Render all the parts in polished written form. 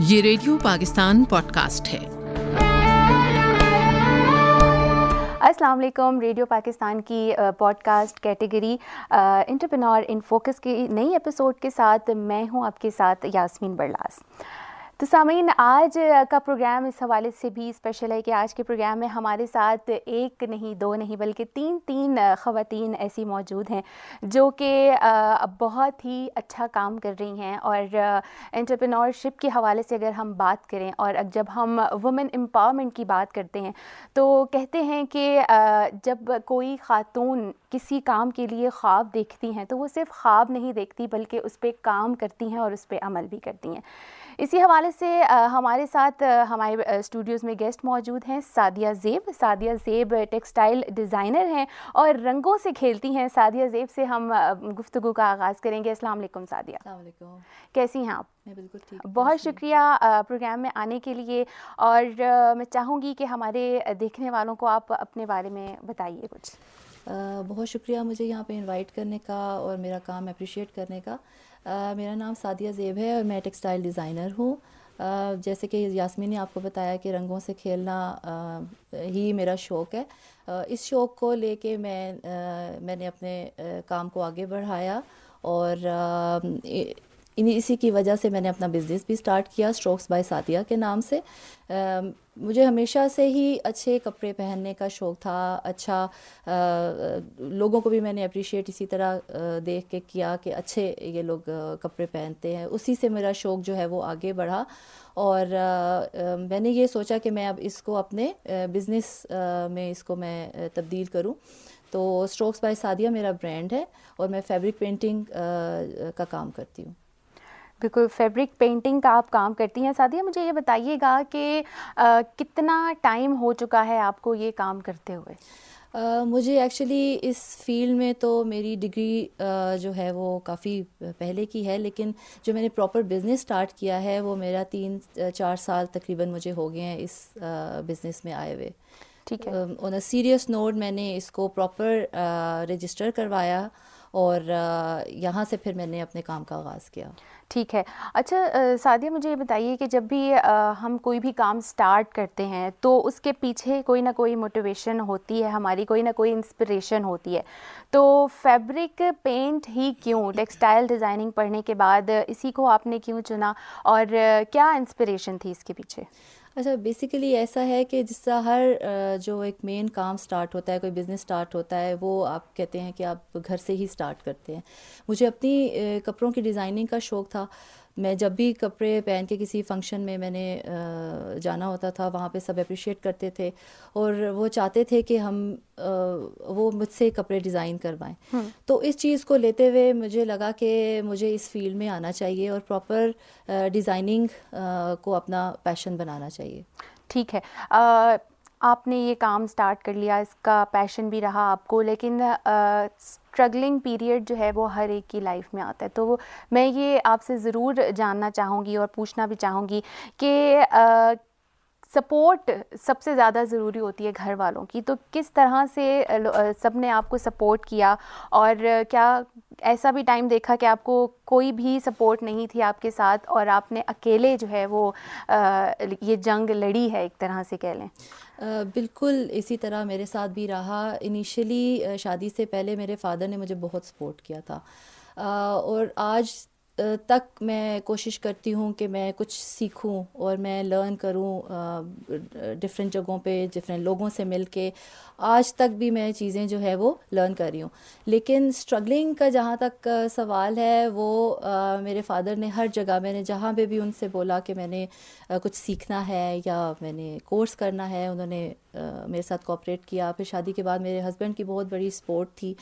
ये radio Pakistan podcast है। अस्सलाम वालेकुम। रेडियो पाकिस्तान की podcast category entrepreneur in focus की नई एपिसोड के साथ मैं हूं आपके साथ यास्मीन बरलास। तो सामीन, आज का प्रोग्राम इस हवाले से भी स्पेशल है कि आज के प्रोग्राम में हमारे साथ एक नहीं दो नहीं बल्कि तीन ख़वातीन ऐसी मौजूद हैं जो कि बहुत ही अच्छा काम कर रही हैं। और एंटरप्रेन्योरशिप के हवाले से अगर हम बात करें और जब हम वुमेन एम्पावरमेंट की बात करते हैं तो कहते हैं कि जब कोई ख़ातून किसी काम के लिए ख्वाब देखती हैं तो वो सिर्फ ख्वाब नहीं देखती बल्कि उस पर काम करती हैं और उस पर अमल भी करती हैं। इसी हवाले से हमारे साथ हमारे स्टूडियोज़ में गेस्ट मौजूद हैं सादिया ज़ेब। सादिया ज़ेब टेक्सटाइल डिज़ाइनर हैं और रंगों से खेलती हैं। सादिया ज़ेब से हम गुफ्तगू का आगाज़ करेंगे। अस्सलाम वालेकुम सादिया। अस्सलाम वालेकुम। कैसी हैं आप? मैं बिल्कुल ठीक। बहुत शुक्रिया प्रोग्राम में आने के लिए। और मैं चाहूँगी कि हमारे देखने वालों को आप अपने बारे में बताइए कुछ। बहुत शुक्रिया मुझे यहाँ पे इनवाइट करने का और मेरा काम अप्रिशिएट करने का। मेरा नाम सादिया ज़ेब है और मैं टेक्सटाइल डिज़ाइनर हूँ। जैसे कि यास्मीन ने आपको बताया कि रंगों से खेलना ही मेरा शौक़ है। इस शौक़ को लेके मैंने अपने काम को आगे बढ़ाया और इसी की वजह से मैंने अपना बिज़नेस भी स्टार्ट किया स्ट्रोक्स बाय सादिया के नाम से। मुझे हमेशा से ही अच्छे कपड़े पहनने का शौक़ था। लोगों को भी मैंने अप्रिशिएट इसी तरह देख के किया कि अच्छे ये लोग कपड़े पहनते हैं। उसी से मेरा शौक़ जो है वो आगे बढ़ा और मैंने ये सोचा कि मैं अब इसको अपने बिज़नेस में इसको मैं तब्दील करूं। तो स्ट्रोक्स बाय सादिया मेरा ब्रांड है और मैं फैब्रिक पेंटिंग का काम करती हूँ। बिल्कुल, फैब्रिक पेंटिंग का आप काम करती हैं। सादिया, मुझे ये बताइएगा कि कितना टाइम हो चुका है आपको ये काम करते हुए? मुझे एक्चुअली इस फील्ड में तो मेरी डिग्री जो है वो काफ़ी पहले की है, लेकिन जो मैंने प्रॉपर बिज़नेस स्टार्ट किया है वो मेरा 3-4 साल तकरीबन मुझे हो गए हैं इस बिज़नेस में आए हुए। ठीक है। ऑन अ सीरियस नोट मैंने इसको प्रॉपर रजिस्टर करवाया और यहाँ से फिर मैंने अपने काम का आगाज़ किया। ठीक है। अच्छा सादिया, मुझे ये बताइए कि जब भी हम कोई भी काम स्टार्ट करते हैं तो उसके पीछे कोई ना कोई मोटिवेशन होती है, हमारी कोई ना कोई इंस्पिरेशन होती है। तो फैब्रिक पेंट ही क्यों? टेक्सटाइल डिज़ाइनिंग पढ़ने के बाद इसी को आपने क्यों चुना और क्या इंस्पिरेशन थी इसके पीछे? अच्छा, बेसिकली ऐसा है कि जिस तरह हर जो एक मेन काम स्टार्ट होता है, कोई बिज़नेस स्टार्ट होता है, वो आप कहते हैं कि आप घर से ही स्टार्ट करते हैं। मुझे अपनी कपड़ों की डिज़ाइनिंग का शौक़ था। मैं जब भी कपड़े पहन के किसी फंक्शन में मैंने जाना होता था, वहाँ पे सब अप्रिशिएट करते थे और वो चाहते थे कि वो मुझसे कपड़े डिज़ाइन करवाएं। तो इस चीज़ को लेते हुए मुझे लगा कि मुझे इस फील्ड में आना चाहिए और प्रॉपर डिज़ाइनिंग को अपना पैशन बनाना चाहिए। ठीक है। आपने ये काम स्टार्ट कर लिया, इसका पैशन भी रहा आपको, लेकिन स्ट्रगलिंग पीरियड जो है वो हर एक की लाइफ में आता है। तो मैं ये आपसे ज़रूर जानना चाहूँगी और पूछना भी चाहूँगी कि सपोर्ट सबसे ज़्यादा ज़रूरी होती है घर वालों की। तो किस तरह से सब ने आपको सपोर्ट किया और क्या ऐसा भी टाइम देखा कि आपको कोई भी सपोर्ट नहीं थी आपके साथ और आपने अकेले जो है वो ये जंग लड़ी है, एक तरह से कह लें? बिल्कुल इसी तरह मेरे साथ भी रहा। इनिशियली शादी से पहले मेरे फादर ने मुझे बहुत सपोर्ट किया था और आज तक मैं कोशिश करती हूँ कि मैं कुछ सीखूँ और मैं लर्न करूँ डिफरेंट जगहों पे, डिफरेंट लोगों से मिलके। आज तक भी मैं चीज़ें जो है वो लर्न कर रही हूँ। लेकिन स्ट्रगलिंग का जहाँ तक सवाल है वो मेरे फादर ने हर जगह, मैंने जहाँ पे भी उनसे बोला कि मैंने कुछ सीखना है या मैंने कोर्स करना है, उन्होंने मेरे साथ कोऑपरेट किया। फिर शादी के बाद मेरे हस्बैंड की बहुत बड़ी सपोर्ट थी।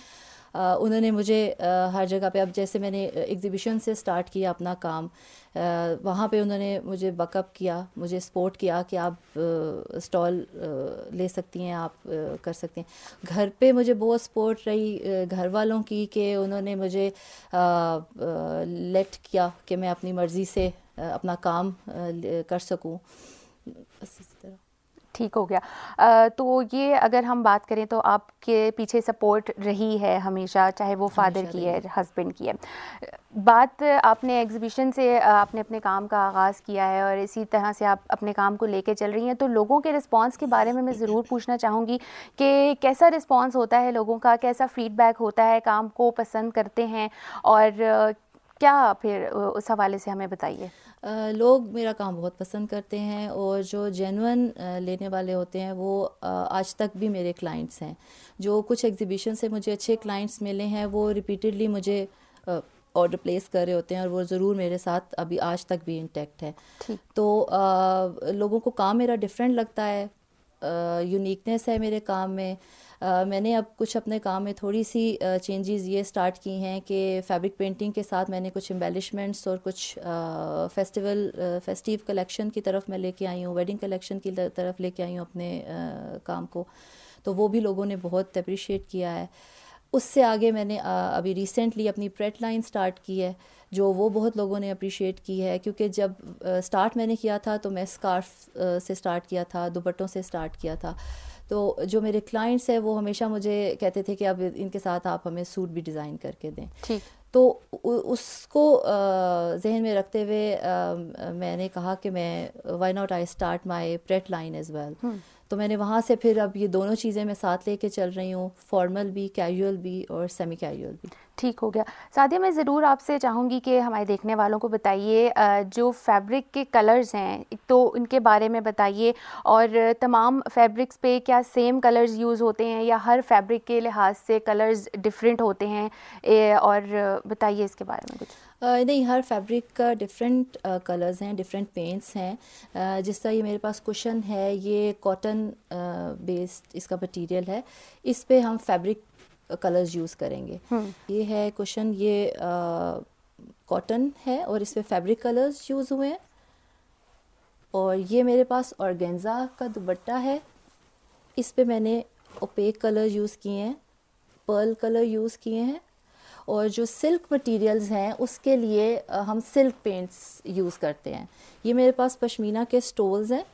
उन्होंने मुझे हर जगह पे, अब जैसे मैंने एग्ज़िबिशन से स्टार्ट किया अपना काम, वहाँ पे उन्होंने मुझे बैकअप किया, मुझे सपोर्ट किया कि आप स्टॉल ले सकती हैं, आप कर सकती हैं। घर पे मुझे बहुत सपोर्ट रही घर वालों की कि उन्होंने मुझे लेट किया कि मैं अपनी मर्ज़ी से अपना काम कर सकूं। बस इसी तरह। ठीक हो गया। तो ये अगर हम बात करें तो आपके पीछे सपोर्ट रही है हमेशा, चाहे वो फादर की है, हस्बैंड की है। बात आपने एग्जीबिशन से आपने अपने काम का आगाज़ किया है और इसी तरह से आप अपने काम को लेके चल रही हैं, तो लोगों के रिस्पांस के बारे में मैं ज़रूर पूछना चाहूँगी कि कैसा रिस्पांस होता है लोगों का, कैसा फीडबैक होता है, काम को पसंद करते हैं और क्या फिर उस हवाले से हमें बताइए। लोग मेरा काम बहुत पसंद करते हैं और जो जेन्युइन लेने वाले होते हैं वो आज तक भी मेरे क्लाइंट्स हैं। जो कुछ एग्जीबिशन से मुझे अच्छे क्लाइंट्स मिले हैं वो रिपीटेडली मुझे ऑर्डर प्लेस कर रहे होते हैं और वो ज़रूर मेरे साथ अभी आज तक भी इंटैक्ट है। तो लोगों को काम मेरा डिफरेंट लगता है, यूनिकनेस है मेरे काम में। मैंने अब कुछ अपने काम में थोड़ी सी चेंजेस ये स्टार्ट की हैं कि फैब्रिक पेंटिंग के साथ मैंने कुछ एम्बेलिशमेंट्स और कुछ फेस्टिव कलेक्शन की तरफ मैं लेके आई हूँ, वेडिंग कलेक्शन की तरफ लेके आई हूँ अपने काम को। तो वो भी लोगों ने बहुत अप्रिशिएट किया है। उससे आगे मैंने अभी रिसेंटली अपनी प्रेट लाइन स्टार्ट की है, जो वो बहुत लोगों ने अप्रिशिएट की है, क्योंकि जब स्टार्ट मैंने किया था तो मैं स्कार्फ से स्टार्ट किया था, दुपट्टों से स्टार्ट किया था। तो जो मेरे क्लाइंट्स हैं वो हमेशा मुझे कहते थे कि अब इनके साथ आप हमें सूट भी डिज़ाइन करके दें। ठीक। तो उसको जहन में रखते हुए मैंने कहा कि मैं why not I start my pret line as well. तो मैंने वहाँ से फिर अब ये दोनों चीज़ें मैं साथ लेके चल रही हूँ, फॉर्मल भी, कैजुअल भी और सेमी कैजुअल भी। ठीक हो गया। सादिया, मैं ज़रूर आपसे चाहूँगी कि हमारे देखने वालों को बताइए जो फैब्रिक के कलर्स हैं तो उनके बारे में बताइए, और तमाम फैब्रिक्स पे क्या सेम कलर्स यूज़ होते हैं या हर फैब्रिक के लिहाज से कलर्स डिफरेंट होते हैं, और बताइए इसके बारे में कुछ। नहीं, हर फैब्रिक का डिफरेंट कलर्स हैं, डिफरेंट पेंट्स हैं। जिस तरह ये मेरे पास कुशन है, ये कॉटन बेस्ड इसका मटेरियल है, इस पे हम फैब्रिक कलर्स यूज़ करेंगे। ये है कुशन, ये कॉटन है और इस पे फैब्रिक कलर्स यूज़ हुए हैं। और ये मेरे पास ऑर्गेन्जा का दुपट्टा है, इस पे मैंने ओपेक कलर यूज़ किए हैं, पर्ल कलर यूज़ किए हैं। और जो सिल्क मटेरियल्स हैं उसके लिए हम सिल्क पेंट्स यूज़ करते हैं। ये मेरे पास पश्मीना के स्टोल्स हैं,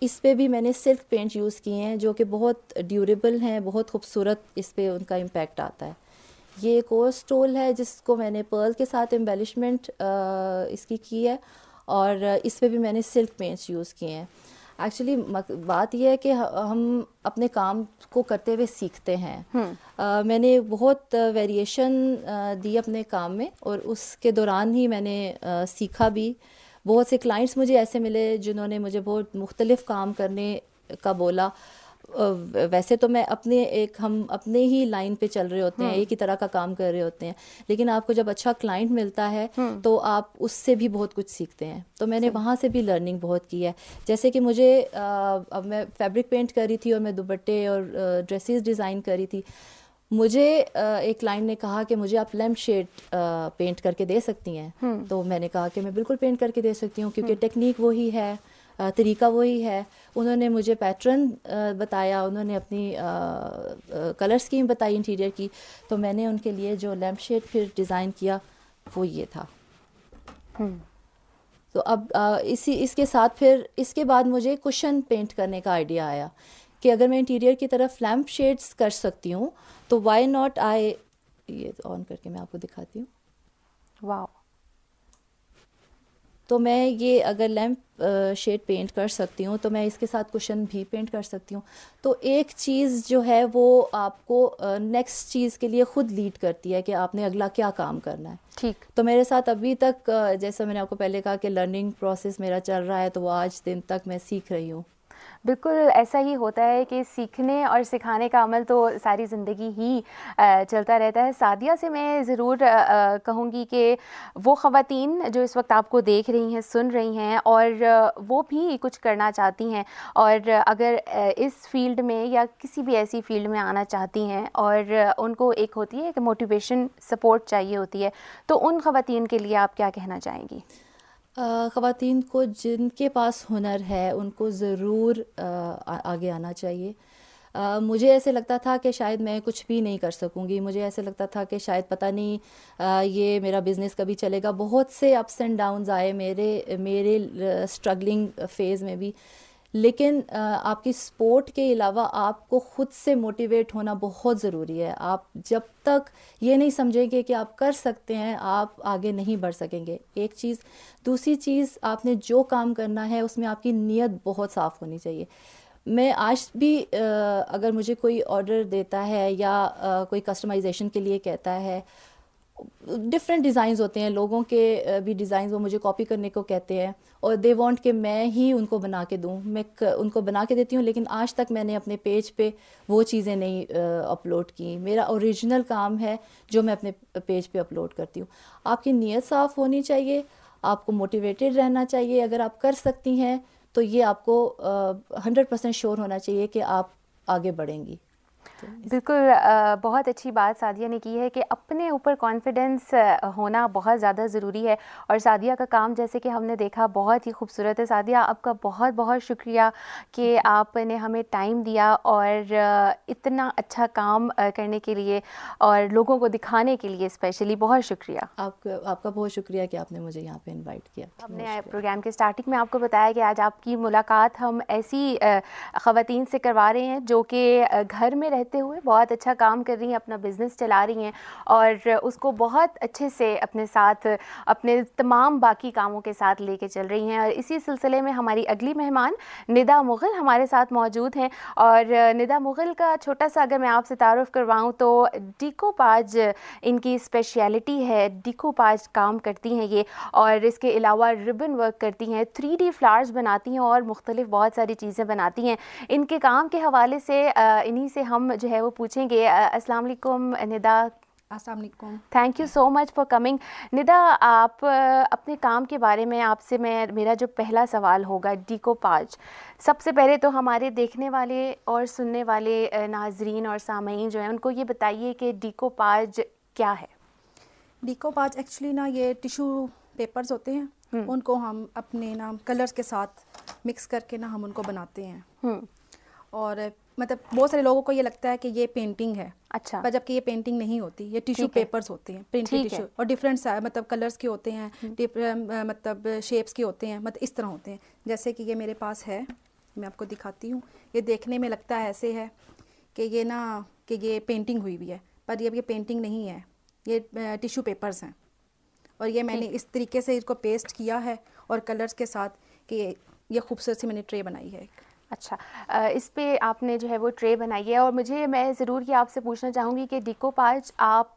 इस पे भी मैंने सिल्क पेंट यूज़ किए हैं जो कि बहुत ड्यूरेबल हैं, बहुत खूबसूरत इस पे उनका इम्पैक्ट आता है। ये एक और स्टोल है जिसको मैंने पर्ल के साथ एम्बेलिशमेंट इसकी की है, और इस पे भी मैंने सिल्क पेंट्स यूज़ किए हैं। एक्चुअली बात यह है कि हम अपने काम को करते हुए सीखते हैं। मैंने बहुत वेरिएशन दी अपने काम में और उसके दौरान ही मैंने सीखा भी। बहुत से क्लाइंट्स मुझे ऐसे मिले जिन्होंने मुझे बहुत मुख्तलिफ काम करने का बोला। वैसे तो मैं हम अपने ही लाइन पे चल रहे होते हैं, एक ही तरह का काम कर रहे होते हैं, लेकिन आपको जब अच्छा क्लाइंट मिलता है तो आप उससे भी बहुत कुछ सीखते हैं। तो मैंने वहाँ से भी लर्निंग बहुत की है। जैसे कि मुझे अब मैं फैब्रिक पेंट कर रही थी और मैं दुपट्टे और ड्रेसेस डिज़ाइन कर रही थी। मुझे एक क्लाइंट ने कहा कि मुझे आप लैम्प शेड पेंट करके दे सकती हैं। तो मैंने कहा कि मैं बिल्कुल पेंट करके दे सकती हूँ, क्योंकि टेक्निक वही है, तरीका वही है। उन्होंने मुझे पैटर्न बताया, उन्होंने अपनी कलर स्कीम बताई इंटीरियर की, तो मैंने उनके लिए जो लैम्प शेड फिर डिज़ाइन किया वो ये था। तो अब इसके साथ फिर इसके बाद मुझे कुशन पेंट करने का आइडिया आया कि अगर मैं इंटीरियर की तरफ लैम्प शेड्स कर सकती हूँ तो व्हाई नॉट आई, ये ऑन करके मैं आपको दिखाती हूँ। वाह। तो मैं ये अगर लैम्प शेड पेंट कर सकती हूँ तो मैं इसके साथ कुशन भी पेंट कर सकती हूँ। तो एक चीज़ जो है वो आपको नेक्स्ट चीज़ के लिए ख़ुद लीड करती है कि आपने अगला क्या काम करना है। ठीक। तो मेरे साथ अभी तक जैसा मैंने आपको पहले कहा कि लर्निंग प्रोसेस मेरा चल रहा है, तो वो आज दिन तक मैं सीख रही हूँ। बिल्कुल ऐसा ही होता है कि सीखने और सिखाने का अमल तो सारी ज़िंदगी ही चलता रहता है। सादिया से मैं ज़रूर कहूँगी कि वो ख़वातीन जो इस वक्त आपको देख रही हैं, सुन रही हैं और वो भी कुछ करना चाहती हैं, और अगर इस फील्ड में या किसी भी ऐसी फील्ड में आना चाहती हैं और उनको एक होती है कि मोटिवेशन सपोर्ट चाहिए होती है, तो उन ख़वातीन के लिए आप क्या कहना चाहेंगी? ख़वातीन को जिनके पास हुनर है उनको ज़रूर आगे आना चाहिए। मुझे ऐसे लगता था कि शायद मैं कुछ भी नहीं कर सकूंगी, मुझे ऐसे लगता था कि शायद पता नहीं ये मेरा बिज़नेस कभी चलेगा। बहुत से अप्स एंड डाउन्स आए मेरे स्ट्रगलिंग फेज़ में भी, लेकिन आपकी स्पोर्ट के अलावा आपको ख़ुद से मोटिवेट होना बहुत ज़रूरी है। आप जब तक ये नहीं समझेंगे कि आप कर सकते हैं, आप आगे नहीं बढ़ सकेंगे। एक चीज़। दूसरी चीज़, आपने जो काम करना है उसमें आपकी नीयत बहुत साफ़ होनी चाहिए। मैं आज भी अगर मुझे कोई ऑर्डर देता है या कोई कस्टमाइजेशन के लिए कहता है, डिफरेंट डिज़ाइंस होते हैं, लोगों के भी डिज़ाइंस वो मुझे कॉपी करने को कहते हैं और दे वांट कि मैं ही उनको बना के दूं। मैं उनको बना के देती हूँ, लेकिन आज तक मैंने अपने पेज पे वो चीज़ें नहीं अपलोड की। मेरा ओरिजिनल काम है जो मैं अपने पेज पे अपलोड करती हूँ। आपकी नीयत साफ़ होनी चाहिए, आपको मोटिवेटेड रहना चाहिए। अगर आप कर सकती हैं तो ये आपको 100% श्योर होना चाहिए कि आप आगे बढ़ेंगी। बिल्कुल, बहुत अच्छी बात सादिया ने की है कि अपने ऊपर कॉन्फिडेंस होना बहुत ज़्यादा ज़रूरी है। और सादिया का काम जैसे कि हमने देखा बहुत ही खूबसूरत है। सादिया, आपका बहुत बहुत शुक्रिया कि आपने हमें टाइम दिया और इतना अच्छा काम करने के लिए और लोगों को दिखाने के लिए स्पेशली बहुत शुक्रिया। आपका बहुत शुक्रिया कि आपने मुझे यहाँ पे इनवाइट किया। हमने प्रोग्राम के स्टार्टिंग में आपको बताया कि आज आपकी मुलाकात हम ऐसी ख़वातीन से करवा रहे हैं जो कि घर में रहते हुए बहुत अच्छा काम कर रही हैं, अपना बिज़नेस चला रही हैं और उसको बहुत अच्छे से अपने साथ अपने तमाम बाकी कामों के साथ लेके चल रही हैं। और इसी सिलसिले में हमारी अगली मेहमान निदा मुग़ल हमारे साथ मौजूद हैं। और निदा मुग़ल का छोटा सा अगर मैं आपसे तारुफ़ करवाऊँ तो डिकोपाज इनकी स्पेशलिटी है। डिकोपाज काम करती हैं ये, और इसके अलावा रिबन वर्क करती हैं, 3D फ्लावर्स बनाती हैं और मुख्तलिफ बहुत सारी चीज़ें बनाती हैं। इनके काम के हवाले से इन्हीं से हम जो है वो पूछेंगे। अस्सलाम वालेकुम निदा। अस्सलाम वालेकुम। Thank you so much for coming. Nida, आप अपने काम के बारे में आपसे मेरा जो पहला सवाल होगा, डिकोपाज। सबसे पहले तो हमारे देखने वाले और सुनने वाले नाजरीन और सामईन जो हैं उनको ये बताइए कि डिकोपाज क्या है। डिकोपाज एक्चुअली ना ये टिशू पेपर्स होते हैं, उनको हम अपने ना कलर्स के साथ मिक्स करके ना हम उनको बनाते हैं। और मतलब बहुत सारे लोगों को ये लगता है कि ये पेंटिंग है। अच्छा। पर जबकि ये पेंटिंग नहीं होती, ये टिश्यू पेपर्स होते हैं, प्रिंटेड टिश्यू, और डिफरेंट मतलब कलर्स के होते हैं, मतलब शेप्स के होते हैं, मतलब इस तरह होते हैं। जैसे कि ये मेरे पास है, मैं आपको दिखाती हूँ। ये देखने में लगता है ऐसे है कि ये ना कि ये पेंटिंग हुई हुई है, पर ये पेंटिंग नहीं है, ये टिश्यू पेपर्स हैं। और ये मैंने इस तरीके से इसको पेस्ट किया है और कलर्स के साथ कि ये खूबसूरत सी मैंने ट्रे बनाई है। अच्छा, इस पे आपने जो है वो ट्रे बनाई है। और मैं ज़रूर ये आपसे पूछना चाहूँगी कि डिकोपाज आप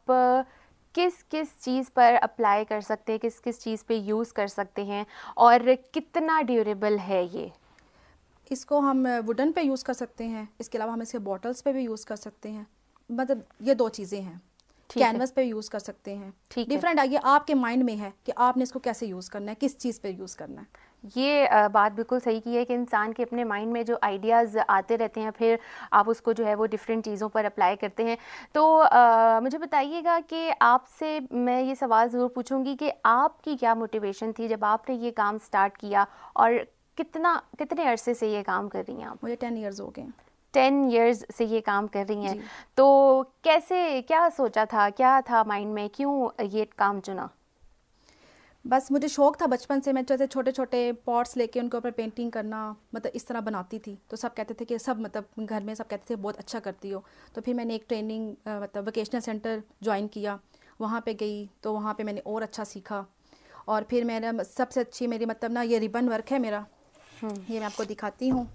किस किस चीज़ पर अप्लाई कर सकते हैं, किस किस चीज़ पे यूज़ कर सकते हैं और कितना ड्यूरेबल है ये? इसको हम वुडन पे यूज़ कर सकते हैं, इसके अलावा हम इसके बॉटल्स पे भी यूज़ कर सकते हैं। मतलब ये दो चीज़ें हैं। कैनवस पे यूज़ कर सकते हैं। डिफरेंट आइए आपके माइंड में है कि आपने इसको कैसे यूज़ करना है, किस चीज़ पे यूज़ करना है। ये बात बिल्कुल सही की है कि इंसान के अपने माइंड में जो आइडियाज़ आते रहते हैं, फिर आप उसको जो है वो डिफरेंट चीज़ों पर अप्लाई करते हैं। तो मुझे बताइएगा कि आपसे मैं ये सवाल ज़रूर पूछूंगी कि आपकी क्या मोटिवेशन थी जब आपने ये काम स्टार्ट किया, और कितने अरसे से ये काम कर रही हैं आप? मुझे 10 ईयर्स हो गए। 10 इयर्स से ये काम कर रही हैं। तो कैसे, क्या सोचा था, क्या था माइंड में, क्यों ये काम चुना? बस मुझे शौक़ था बचपन से। मैं जैसे छोटे छोटे पॉट्स लेके उनके ऊपर पेंटिंग करना, मतलब इस तरह बनाती थी। तो सब कहते थे कि सब मतलब घर में सब कहते थे बहुत अच्छा करती हो। तो फिर मैंने एक ट्रेनिंग मतलब वोकेशनल सेंटर ज्वाइन किया, वहाँ पे गई तो वहाँ पे मैंने और अच्छा सीखा। और फिर मेरा सबसे अच्छी मेरी मतलब ना ये रिबन वर्क है मेरा, ये मैं आपको दिखाती हूँ।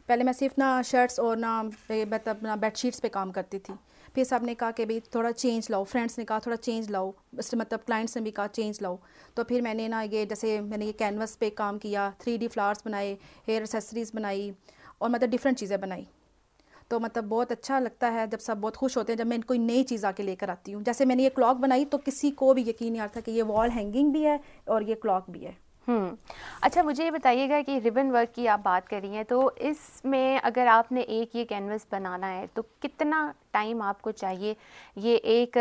पहले मैं सिर्फ ना शर्ट्स और ना मतलब ना बेडशीट्स पे काम करती थी। फिर सब ने कहा कि भाई थोड़ा चेंज लाओ, फ्रेंड्स ने कहा थोड़ा चेंज लाओ, मतलब क्लाइंट्स ने भी कहा चेंज लाओ। तो फिर मैंने ना ये जैसे मैंने ये कैनवस पे काम किया, 3D फ्लावर्स बनाए, हेयर एक्सेसरीज़ बनाई और मतलब डिफरेंट चीज़ें बनाई। तो मतलब बहुत अच्छा लगता है जब सब बहुत खुश होते हैं जब मैं कोई नई चीज़ आके लेकर आती हूँ। जैसे मैंने ये क्लॉक बनाई तो किसी को भी यकीन नहीं आता कि ये वॉल हैंगिंग भी है और ये क्लॉक भी है। अच्छा, मुझे ये बताइएगा कि रिबन वर्क की आप बात कर रही हैं, तो इसमें अगर आपने एक ये कैनवस बनाना है तो कितना टाइम आपको चाहिए ये एक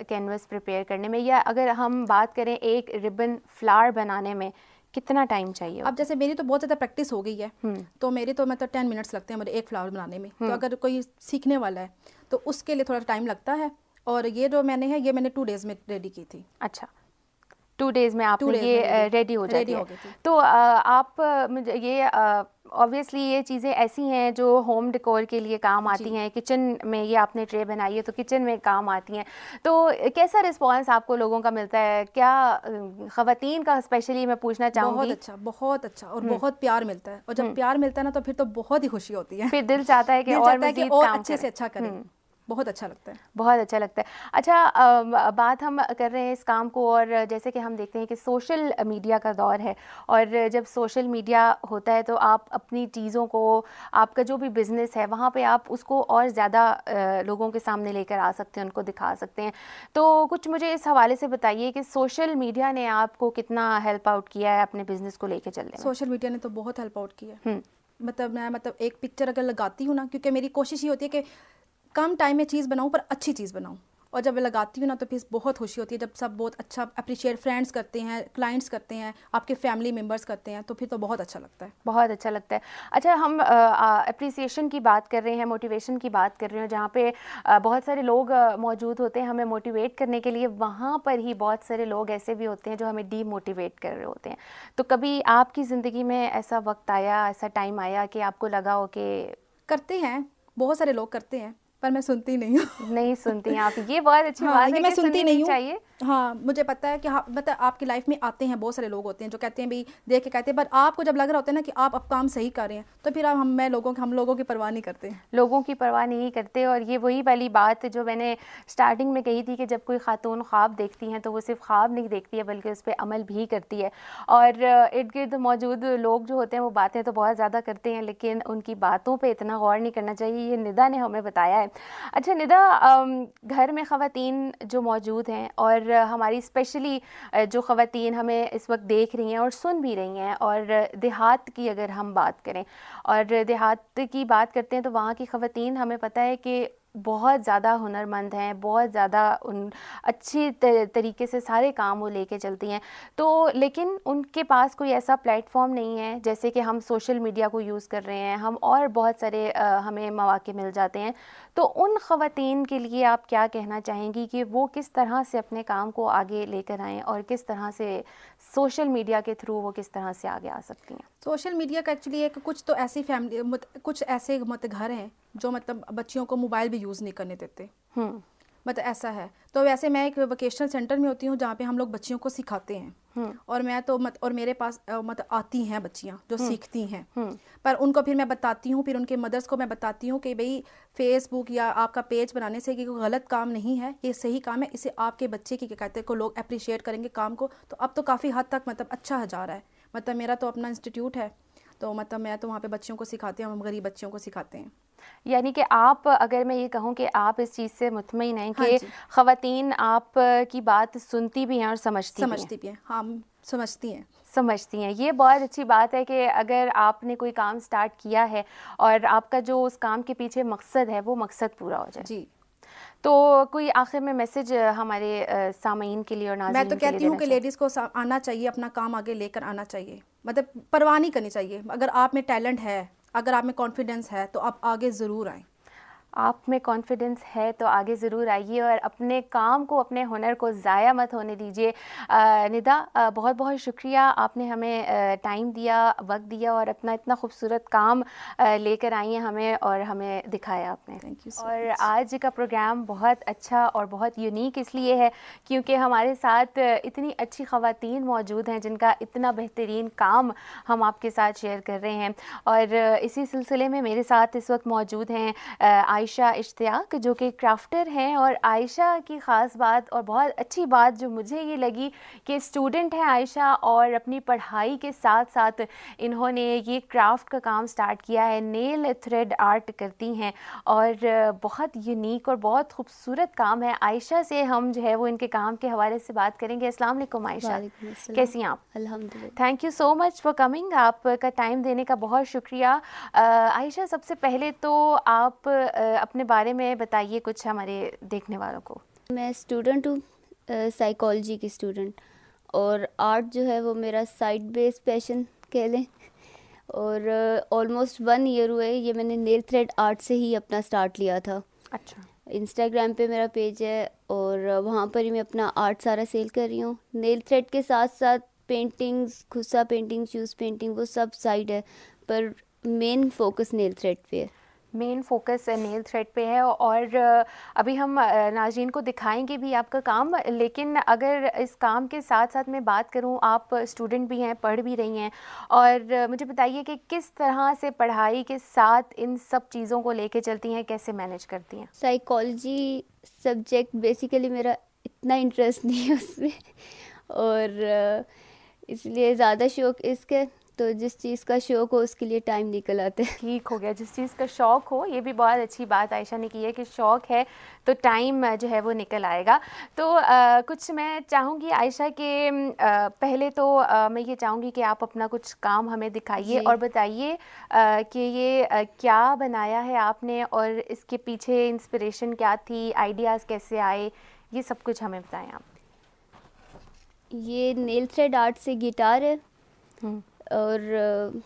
कैनवस प्रिपेयर करने में, या अगर हम बात करें एक रिबन फ्लावर बनाने में कितना टाइम चाहिए? अब जैसे मेरी तो बहुत ज़्यादा प्रैक्टिस हो गई है, तो मेरी तो मतलब 10 मिनट्स लगते हैं मुझे एक फ्लावर बनाने में। तो अगर कोई सीखने वाला है तो उसके लिए थोड़ा टाइम लगता है। और ये जो मैंने है ये मैंने 2 डेज़ में रेडी की थी। अच्छा, 2 डेज़ में आपने ये रेडी हो जाती है। तो आप मुझे ये ऑब्वियसली ये चीज़ें ऐसी हैं जो होम डेकोर के लिए काम आती हैं, किचन में ये आपने ट्रे बनाई है तो किचन में काम आती हैं। तो कैसा रिस्पांस आपको लोगों का मिलता है? क्या ख़वातीन का स्पेशली मैं पूछना चाहूँगी? बहुत अच्छा और बहुत प्यार मिलता है, और जब प्यार मिलता है ना तो फिर तो बहुत ही खुशी होती है, फिर दिल चाहता है कि और मज़ीद काम अच्छे से अच्छा करें। बहुत अच्छा लगता है, बहुत अच्छा लगता है। अच्छा, बात हम कर रहे हैं इस काम को, और जैसे कि हम देखते हैं कि सोशल मीडिया का दौर है, और जब सोशल मीडिया होता है तो आप अपनी चीज़ों को, आपका जो भी बिज़नेस है वहाँ पे आप उसको और ज़्यादा लोगों के सामने लेकर आ सकते हैं, उनको दिखा सकते हैं। तो कुछ मुझे इस हवाले से बताइए कि सोशल मीडिया ने आपको कितना हेल्प आउट किया है अपने बिज़नेस को लेकर चलने में? सोशल मीडिया ने तो बहुत हेल्प आउट किया है। मैं एक पिक्चर अगर लगाती हूँ ना, क्योंकि मेरी कोशिश ये होती है कि कम टाइम में चीज़ बनाऊँ पर अच्छी चीज़ बनाऊँ, और जब मैं लगाती हूँ ना तो फिर बहुत खुशी होती है, जब सब बहुत अच्छा अप्रिशिएट, फ्रेंड्स करते हैं, क्लाइंट्स करते हैं, आपके फैमिली मेम्बर्स करते हैं, तो फिर तो बहुत अच्छा लगता है, बहुत अच्छा लगता है। अच्छा, हम अप्रिसिएशन की बात कर रहे हैं, मोटिवेशन की बात कर रहे हैं, जहाँ पे बहुत सारे लोग मौजूद होते हैं हमें मोटिवेट करने के लिए, वहाँ पर ही बहुत सारे लोग ऐसे भी होते हैं जो हमें डीमोटिवेट कर रहे होते हैं। तो कभी आपकी ज़िंदगी में ऐसा वक्त आया, ऐसा टाइम आया कि आपको लगा हो कि करते हैं, बहुत सारे लोग करते हैं पर मैं सुनती नहीं हूँ। नहीं सुनती हैं आप, ये बहुत अच्छी हाँ, बात ये है, मैं सुनती नहीं चाहिए। हाँ, मुझे पता है कि हाँ, मतलब आपकी लाइफ में आते हैं बहुत सारे लोग होते हैं जो कहते हैं भाई, देख के कहते हैं, पर आपको जब लग रहा होता है ना कि आप अब काम सही कर रहे हैं तो फिर हम लोगों की परवाह नहीं करते, लोगों की परवाह नहीं करते। और ये वही वाली बात जो मैंने स्टार्टिंग में कही थी कि जब कोई खातून ख्वाब देखती हैं तो वो सिर्फ ख्वाब नहीं देखती है बल्कि उस पर अमल भी करती है। और इर्द गिर्द मौजूद लोग जो होते हैं वो बातें तो बहुत ज़्यादा करते हैं लेकिन उनकी बातों पर इतना गौर नहीं करना चाहिए, ये निदा ने हमें बताया है। अच्छा निदा, घर में ख़वातीन जो मौजूद हैं और हमारी स्पेशली जो ख़वातीन हमें इस वक्त देख रही हैं और सुन भी रही हैं, और देहात की अगर हम बात करें और देहात की बात करते हैं तो वहाँ की ख़वातीन हमें पता है कि बहुत ज़्यादा हुनरमंद हैं, बहुत ज़्यादा अच्छी तरीके से सारे काम वो लेके चलती हैं। तो लेकिन उनके पास कोई ऐसा प्लेटफॉर्म नहीं है जैसे कि हम सोशल मीडिया को यूज़ कर रहे हैं, हम और बहुत सारे हमें मौके मिल जाते हैं। तो उन ख़वातीन के लिए आप क्या कहना चाहेंगी कि वो किस तरह से अपने काम को आगे लेकर आएँ और किस तरह से सोशल मीडिया के थ्रू वो किस तरह से आगे आ सकती हैं? सोशल मीडिया का एक्चुअली एक कुछ तो ऐसी फैमिली, कुछ ऐसे घर हैं जो मतलब बच्चियों को मोबाइल भी यूज़ नहीं करने देते, मतलब ऐसा है। तो वैसे मैं एक वोकेशनल सेंटर में होती हूँ जहाँ पे हम लोग बच्चियों को सिखाते हैं, और मैं तो और मेरे पास मतलब आती हैं बच्चियाँ जो सीखती हैं, पर उनको फिर मैं बताती हूँ, फिर उनके मदर्स को मैं बताती हूँ कि भाई फेसबुक या आपका पेज बनाने से कि कोई गलत काम नहीं है, ये सही काम है, इसे आपके बच्चे की क्या कहते हैं को लोग अप्रिशिएट करेंगे काम को। तो अब तो काफ़ी हद तक मतलब अच्छा जा रहा है, मतलब मेरा तो अपना इंस्टीट्यूट है, तो मतलब मैं तो वहाँ पे बच्चियों को सिखाती हूँ, हम गरीब बच्चियों को सिखाते हैं। यानी कि आप, अगर मैं ये कहूँ कि आप इस चीज़ से मुतमईन हैं कि ख़वातीन आप की बात सुनती भी हैं और समझती भी हैं। हाँ, समझती हैं। ये बहुत अच्छी बात है कि अगर आपने कोई काम स्टार्ट किया है और आपका जो उस काम के पीछे मकसद है वो मकसद पूरा हो जाए। जी। तो कोई आखिर में मैसेज हमारे सामीन के लिए और नाज़रीन मैं तो कहती हूँ कि लेडीज़ को आना चाहिए, अपना काम आगे लेकर आना चाहिए, मतलब परवाह नहीं करनी चाहिए। अगर आप में टैलेंट है, अगर आप में कॉन्फिडेंस है तो आप आगे ज़रूर आएँ। आप में कॉन्फिडेंस है तो आगे ज़रूर आइए और अपने काम को, अपने हुनर को ज़ाया मत होने दीजिए। निदा, बहुत बहुत शुक्रिया, आपने हमें टाइम दिया, वक्त दिया और अपना इतना खूबसूरत काम लेकर आई हैं हमें और हमें दिखाया आपने। Thank you. और आज का प्रोग्राम बहुत अच्छा और बहुत यूनिक इसलिए है क्योंकि हमारे साथ इतनी अच्छी ख़वातीन मौजूद हैं जिनका इतना बेहतरीन काम हम आपके साथ शेयर कर रहे हैं। और इसी सिलसिले में मेरे साथ इस वक्त मौजूद हैं आयशा इश्तियाक जो कि क्राफ्टर हैं। और आयशा की ख़ास बात और बहुत अच्छी बात जो मुझे ये लगी कि स्टूडेंट है आयशा और अपनी पढ़ाई के साथ साथ इन्होंने ये क्राफ्ट का काम स्टार्ट किया है, नेल थ्रेड आर्ट करती हैं और बहुत यूनिक और बहुत खूबसूरत काम है। आयशा से हम जो है वो इनके काम के हवाले से बात करेंगे। अस्सलाम वालेकुम आयशा, कैसी हैं आप? अल्हम्दुलिल्लाह। Thank you so much for coming, आपका टाइम देने का बहुत शुक्रिया। आयशा, सबसे पहले तो आप अपने बारे में बताइए कुछ हमारे देखने वालों को। मैं स्टूडेंट हूँ, साइकोलॉजी की स्टूडेंट, और आर्ट जो है वो मेरा साइड बेस पैशन कह लें। और ऑलमोस्ट 1 ईयर हुए ये मैंने नेल थ्रेड आर्ट से ही अपना स्टार्ट लिया था। अच्छा। इंस्टाग्राम पे मेरा पेज है और वहाँ पर ही मैं अपना आर्ट सारा सेल कर रही हूँ। नेल थ्रेड के साथ साथ paintings, khussa painting, shoes painting, वो सब साइड है, पर मेन फोकस नेल थ्रेड पे है। मेन फोकस नेल थ्रेड पे है। और अभी हम नाज़रीन को दिखाएंगे भी आपका काम, लेकिन अगर इस काम के साथ साथ मैं बात करूं, आप स्टूडेंट भी हैं, पढ़ भी रही हैं, और मुझे बताइए कि किस तरह से पढ़ाई के साथ इन सब चीज़ों को लेके चलती हैं, कैसे मैनेज करती हैं? साइकोलॉजी सब्जेक्ट बेसिकली मेरा इतना इंटरेस्ट नहीं है उसमें, और इसलिए ज़्यादा शौक़ इसके, तो जिस चीज़ का शौक़ हो उसके लिए टाइम निकल आते हैं। ठीक हो गया, जिस चीज़ का शौक़ हो, ये भी बहुत अच्छी बात आयशा ने की है कि शौक़ है तो टाइम जो है वो निकल आएगा। तो कुछ मैं चाहूँगी आयशा कि पहले तो मैं ये चाहूँगी कि आप अपना कुछ काम हमें दिखाइए और बताइए कि ये क्या बनाया है आपने, और इसके पीछे इंस्पिरेशन क्या थी, आइडियाज़ कैसे आए, ये सब कुछ हमें बताएं आप। ये नेल थ्रेड आर्ट से गिटार है, और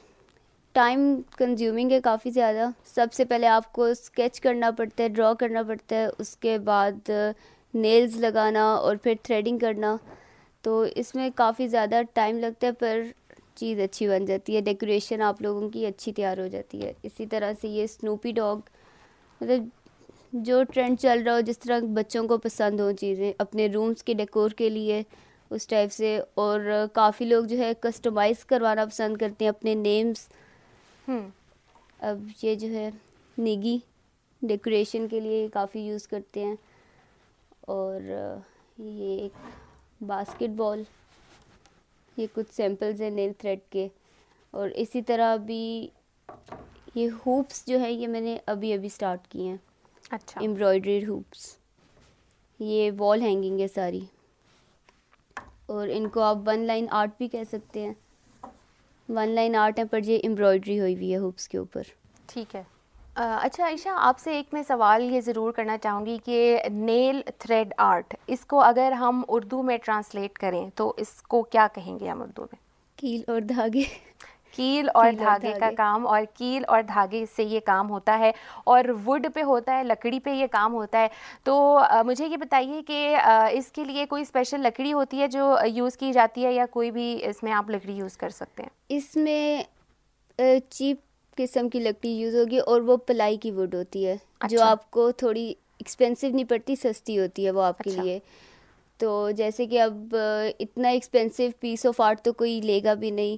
टाइम कंज्यूमिंग है काफ़ी ज़्यादा। सबसे पहले आपको स्केच करना पड़ता है, ड्रॉ करना पड़ता है, उसके बाद नेल्स लगाना और फिर थ्रेडिंग करना, तो इसमें काफ़ी ज़्यादा टाइम लगता है, पर चीज़ अच्छी बन जाती है, डेकोरेशन आप लोगों की अच्छी तैयार हो जाती है। इसी तरह से ये स्नूपी डॉग, मतलब जो ट्रेंड चल रहा हो, जिस तरह बच्चों को पसंद हो चीज़ें अपने रूम्स के डेकोर के लिए, उस टाइप से। और काफ़ी लोग जो है कस्टमाइज़ करवाना पसंद करते हैं अपने नेम्स। अब ये जो है निगी डेकोरेशन के लिए काफ़ी यूज़ करते हैं। और ये एक बास्केटबॉल, ये कुछ सैम्पल्स हैं नेल थ्रेड के। और इसी तरह भी ये हुप्स जो है ये मैंने अभी अभी स्टार्ट किए हैं। अच्छा, एम्ब्रॉयडरी हुप्स, ये वॉल हैंगिंग है सारी, और इनको आप वन लाइन आर्ट भी कह सकते हैं। वन लाइन आर्ट है पर ये एम्ब्रॉयडरी हुई हुई है हुप्स के ऊपर। ठीक है। अच्छा आयशा, आपसे एक मैं सवाल ये ज़रूर करना चाहूँगी कि नेल थ्रेड आर्ट, इसको अगर हम उर्दू में ट्रांसलेट करें तो इसको क्या कहेंगे हम उर्दू में? कील और धागे। कील और धागे का काम, और कील और धागे से ये काम होता है, और वुड पे होता है, लकड़ी पे ये काम होता है। तो मुझे ये बताइए कि इसके लिए कोई स्पेशल लकड़ी होती है जो यूज़ की जाती है, या कोई भी इसमें आप लकड़ी यूज़ कर सकते हैं? इसमें चीप किस्म की लकड़ी यूज़ होगी, और वो प्लाई की वुड होती है। अच्छा। जो आपको थोड़ी एक्सपेंसिव नहीं पड़ती, सस्ती होती है वो आपके अच्छा। लिए। तो जैसे कि अब इतना एक्सपेंसिव पीस ऑफ आर्ट तो कोई लेगा भी नहीं।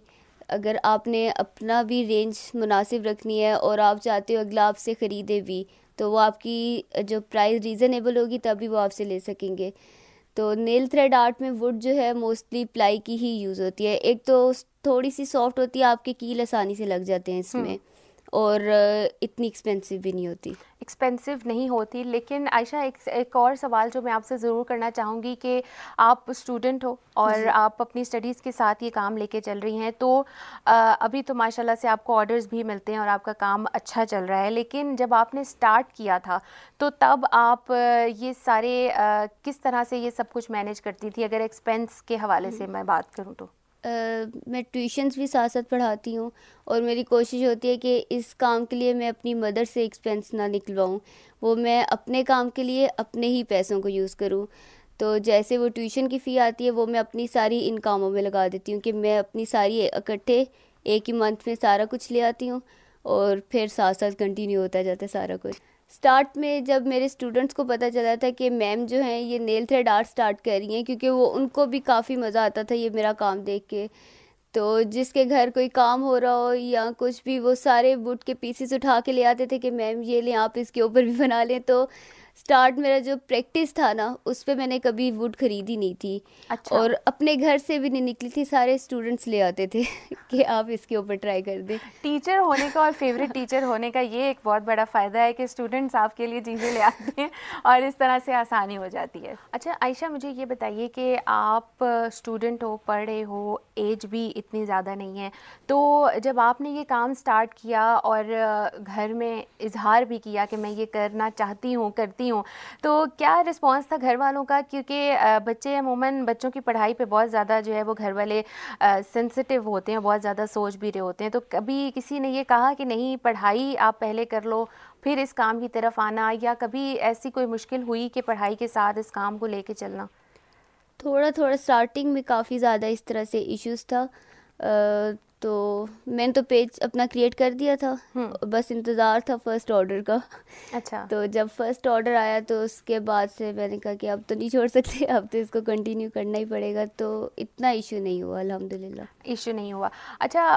अगर आपने अपना भी रेंज मुनासिब रखनी है और आप चाहते हो अगला आपसे ख़रीदे भी, तो वो आपकी जो प्राइस रीज़नेबल होगी तभी वो आपसे ले सकेंगे। तो नेल थ्रेड आर्ट में वुड जो है मोस्टली प्लाई की ही यूज़ होती है। एक तो थोड़ी सी सॉफ्ट होती है, आपके कील आसानी से लग जाते हैं इसमें, और इतनी एक्सपेंसिव भी नहीं होती। एक्सपेंसिव नहीं होती। लेकिन आयशा, एक और सवाल जो मैं आपसे ज़रूर करना चाहूँगी कि आप स्टूडेंट हो और आप अपनी स्टडीज़ के साथ ये काम लेके चल रही हैं, तो अभी तो माशाल्लाह से आपको ऑर्डर्स भी मिलते हैं और आपका काम अच्छा चल रहा है, लेकिन जब आपने स्टार्ट किया था तो तब आप ये सारे किस तरह से ये सब कुछ मैनेज करती थी? अगर एक्सपेंस के हवाले से मैं बात करूँ तो मैं ट्यूशन्स भी साथ साथ पढ़ाती हूँ, और मेरी कोशिश होती है कि इस काम के लिए मैं अपनी मदर से एक्सपेंस ना निकलवाऊँ, वो मैं अपने काम के लिए अपने ही पैसों को यूज़ करूँ। तो जैसे वो ट्यूशन की फ़ी आती है वो मैं अपनी सारी इन कामों में लगा देती हूँ कि मैं अपनी सारी इकट्ठे एक ही मंथ में सारा कुछ ले आती हूँ, और फिर साथ साथ कंटिन्यू होता जाता है सारा कुछ। स्टार्ट में जब मेरे स्टूडेंट्स को पता चला था कि मैम जो हैं ये नेल थ्रेड आर्ट स्टार्ट कर रही हैं, क्योंकि वो उनको भी काफ़ी मज़ा आता था ये मेरा काम देख के, तो जिसके घर कोई काम हो रहा हो या कुछ भी, वो सारे वुड के पीसेस उठा के ले आते थे कि मैम ये लें, आप इसके ऊपर भी बना लें। तो स्टार्ट मेरा जो प्रैक्टिस था ना, उस पर मैंने कभी वुड ख़रीदी नहीं थी। अच्छा। और अपने घर से भी नहीं निकली थी, सारे स्टूडेंट्स ले आते थे कि आप इसके ऊपर ट्राई कर दें। टीचर होने का और फेवरेट टीचर होने का ये एक बहुत बड़ा फ़ायदा है कि स्टूडेंट्स आपके लिए चीज़ें ले आते हैं और इस तरह से आसानी हो जाती है। अच्छा आयशा, मुझे ये बताइए कि आप स्टूडेंट हो, पढ़ रहे हो, एज भी इतनी ज़्यादा नहीं है, तो जब आपने ये काम स्टार्ट किया और घर में इजहार भी किया कि मैं ये करना चाहती हूँ, करती हूँ, तो क्या रिस्पांस था घर वालों का? क्योंकि बच्चे अमूमन बच्चों की पढ़ाई पे बहुत ज़्यादा जो है वो घर वाले सेंसिटिव होते हैं, बहुत ज़्यादा सोच भी रहे होते हैं, तो कभी किसी ने ये कहा कि नहीं पढ़ाई आप पहले कर लो फिर इस काम की तरफ आना, या कभी ऐसी कोई मुश्किल हुई कि पढ़ाई के साथ इस काम को लेके चलना? थोड़ा थोड़ा स्टार्टिंग में काफ़ी ज़्यादा इस तरह से इश्यूज़ था, तो मैंने तो पेज अपना क्रिएट कर दिया था, बस इंतज़ार था फर्स्ट ऑर्डर का। अच्छा। तो जब फर्स्ट ऑर्डर आया तो उसके बाद से मैंने कहा कि अब तो नहीं छोड़ सकते, अब तो इसको कंटिन्यू करना ही पड़ेगा। तो इतना इशू नहीं हुआ अल्हम्दुलिल्लाह। इशू नहीं हुआ। अच्छा,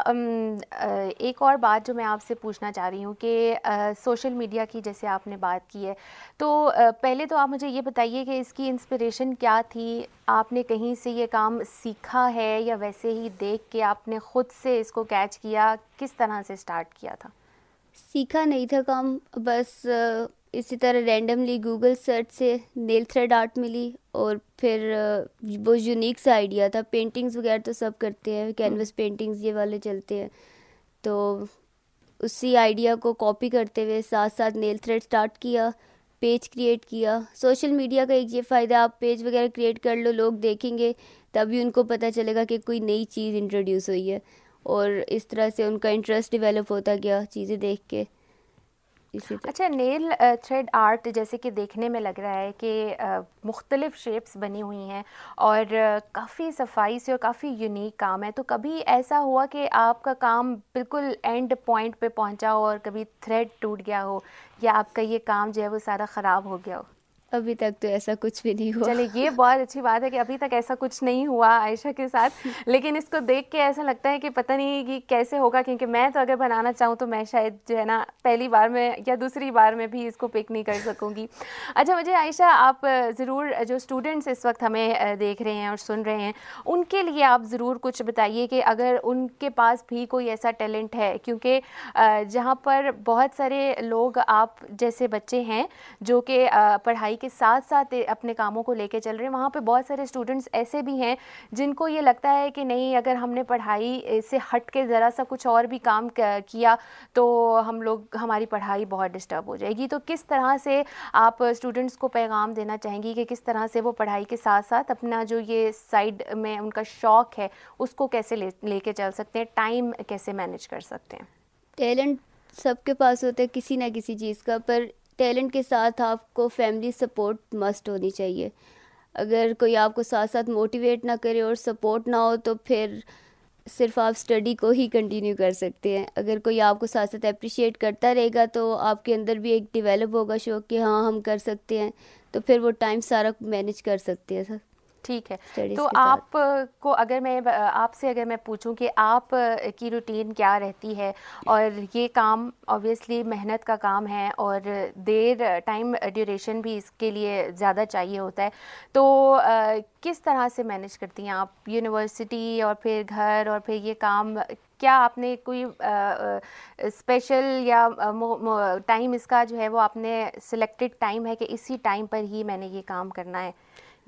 एक और बात जो मैं आपसे पूछना चाह रही हूँ कि सोशल मीडिया की जैसे आपने बात की है, तो पहले तो आप मुझे ये बताइए कि इसकी इंस्पिरेशन क्या थी? आपने कहीं से ये काम सीखा है या वैसे ही देख के आपने ख़ुद से इसको कैच किया? किस तरह से स्टार्ट किया था? सीखा नहीं था काम, बस इसी तरह रैंडमली गूगल सर्च से नेल थ्रेड आर्ट मिली और फिर वो यूनिक सा आइडिया था। पेंटिंग्स वगैरह तो सब करते हैं, कैनवस पेंटिंग्स ये वाले चलते हैं, तो उसी आइडिया को कॉपी करते हुए साथ साथ नेल थ्रेड स्टार्ट किया, पेज क्रिएट किया। सोशल मीडिया का एक ये फ़ायदा, आप पेज वगैरह क्रिएट कर लो, लोग देखेंगे तभी उनको पता चलेगा कि कोई नई चीज़ इंट्रोड्यूस हुई है, और इस तरह से उनका इंटरेस्ट डेवलप होता गया चीज़ें देख के। इसी तरह। अच्छा, नेल थ्रेड आर्ट जैसे कि देखने में लग रहा है कि मुख्तलिफ शेप्स बनी हुई हैं और काफ़ी सफाई से और काफ़ी यूनिक काम है, तो कभी ऐसा हुआ कि आपका काम बिल्कुल एंड पॉइंट पे पहुंचा हो और कभी थ्रेड टूट गया हो या आपका ये काम जो है वो सारा ख़राब हो गया हो? अभी तक तो ऐसा कुछ भी नहीं हुआ। चलिए, ये बहुत अच्छी बात है कि अभी तक ऐसा कुछ नहीं हुआ आयशा के साथ, लेकिन इसको देख के ऐसा लगता है कि पता नहीं कि कैसे होगा, क्योंकि मैं तो अगर बनाना चाहूँ तो मैं शायद जो है ना पहली बार में या दूसरी बार में भी इसको पिक नहीं कर सकूँगी। अच्छा, मुझे आयशा आप ज़रूर, जो स्टूडेंट्स इस वक्त हमें देख रहे हैं और सुन रहे हैं, उनके लिए आप ज़रूर कुछ बताइए कि अगर उनके पास भी कोई ऐसा टैलेंट है, क्योंकि जहाँ पर बहुत सारे लोग आप जैसे बच्चे हैं जो कि पढ़ाई के साथ साथ अपने कामों को लेके चल रहे हैं, वहाँ पे बहुत सारे स्टूडेंट्स ऐसे भी हैं जिनको ये लगता है कि नहीं, अगर हमने पढ़ाई से हट के ज़रा सा कुछ और भी काम किया तो हमारी पढ़ाई बहुत डिस्टर्ब हो जाएगी। तो किस तरह से आप स्टूडेंट्स को पैगाम देना चाहेंगी कि किस तरह से वो पढ़ाई के साथ साथ अपना जो ये साइड में उनका शौक़ है उसको कैसे लेके चल सकते हैं, टाइम कैसे मैनेज कर सकते हैं? टैलेंट सबके पास होता है किसी ना किसी चीज़ का, पर टैलेंट के साथ आपको फैमिली सपोर्ट मस्ट होनी चाहिए। अगर कोई आपको साथ साथ मोटिवेट ना करे और सपोर्ट ना हो तो फिर सिर्फ आप स्टडी को ही कंटिन्यू कर सकते हैं। अगर कोई आपको साथ साथ अप्रिशिएट करता रहेगा तो आपके अंदर भी एक डेवलप होगा शौक कि हाँ हम कर सकते हैं, तो फिर वो टाइम सारा मैनेज कर सकते हैं सर। ठीक है, तो आपको अगर मैं आपसे अगर मैं पूछूं कि आप की रूटीन क्या रहती है, और ये काम ऑब्वियसली मेहनत का काम है और टाइम ड्यूरेशन भी इसके लिए ज़्यादा चाहिए होता है, तो किस तरह से मैनेज करती हैं आप यूनिवर्सिटी और फिर घर और फिर ये काम? क्या आपने कोई स्पेशल या टाइम इसका जो है वो आपने सिलेक्टेड टाइम है कि इसी टाइम पर ही मैंने ये काम करना है,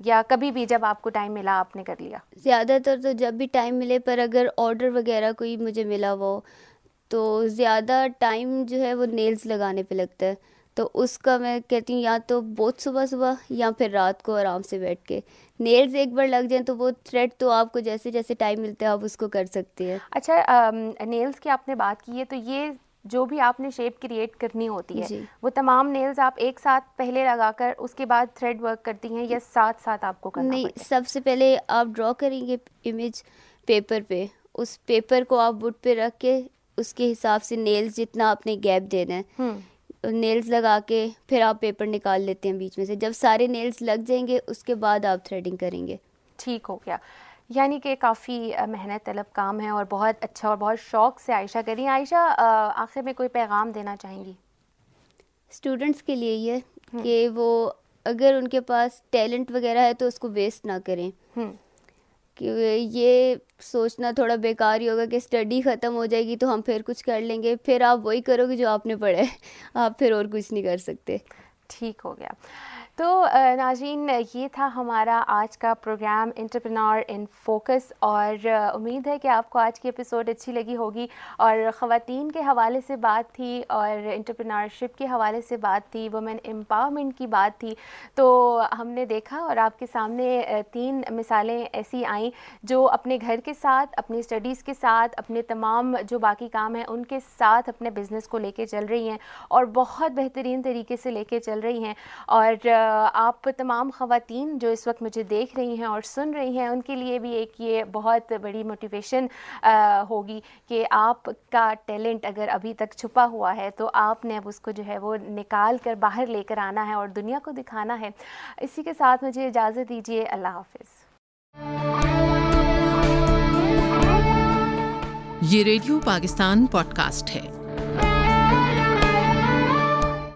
या कभी भी जब आपको टाइम मिला आपने कर लिया? ज़्यादातर तो जब भी टाइम मिले, पर अगर ऑर्डर वगैरह कोई मुझे मिला वो तो ज़्यादा टाइम जो है वो नेल्स लगाने पे लगता है, तो उसका मैं कहती हूँ या तो बहुत सुबह सुबह या फिर रात को आराम से बैठ के। नेल्स एक बार लग जाएं तो वो थ्रेड तो आपको जैसे जैसे टाइम मिलता है आप उसको कर सकते हैं। अच्छा, नेल्स की आपने बात की है, तो ये जो भी आपने शेप क्रिएट करनी होती है वो तमाम नेल्स आप एक साथ पहले लगाकर उसके बाद थ्रेड वर्क करती हैं या साथ साथ आपको करना नहीं, पड़ता है? सबसे पहले आप ड्रॉ करेंगे इमेज पेपर पे, उस पेपर को आप वुड पे रख के उसके हिसाब से नेल्स जितना आपने गैप देना है नेल्स लगा के फिर आप पेपर निकाल लेते हैं बीच में से। जब सारे नेल्स लग जाएंगे उसके बाद आप थ्रेडिंग करेंगे। ठीक हो गया, यानी कि काफ़ी मेहनत तलब काम है और बहुत अच्छा और बहुत शौक़ से आयशा कर रही हैं। आयशा, आखिर में कोई पैगाम देना चाहेंगी स्टूडेंट्स के लिए? ये कि वो अगर उनके पास टैलेंट वगैरह है तो उसको वेस्ट ना करें, कि ये सोचना थोड़ा बेकार ही होगा कि स्टडी ख़त्म हो जाएगी तो हम फिर कुछ कर लेंगे, फिर आप वही करोगे जो आपने पढ़ा है, आप फिर और कुछ नहीं कर सकते। ठीक हो गया। तो नाज़रीन, ये था हमारा आज का प्रोग्राम एंटरप्रेन्योर इन फोकस, और उम्मीद है कि आपको आज की एपिसोड अच्छी लगी होगी। और ख़वातीन के हवाले से बात थी और एंटरप्रेन्योरशिप के हवाले से बात थी, वुमेन एम्पावरमेंट की बात थी। तो हमने देखा और आपके सामने 3 मिसालें ऐसी आईं जो अपने घर के साथ, अपनी स्टडीज़ के साथ, अपने तमाम जो बाकी काम हैं उनके साथ अपने बिज़नेस को लेके चल रही हैं और बहुत बेहतरीन तरीके से लेके चल रही हैं। और आप तमाम ख़वातीन जो इस वक्त मुझे देख रही हैं और सुन रही हैं, उनके लिए भी एक ये बहुत बड़ी मोटिवेशन होगी कि आपका टैलेंट अगर अभी तक छुपा हुआ है तो आपने अब उसको जो है वो निकाल कर बाहर लेकर आना है और दुनिया को दिखाना है। इसी के साथ मुझे इजाज़त दीजिए, अल्लाह हाफ़िज़। ये रेडियो पाकिस्तान पॉडकास्ट है।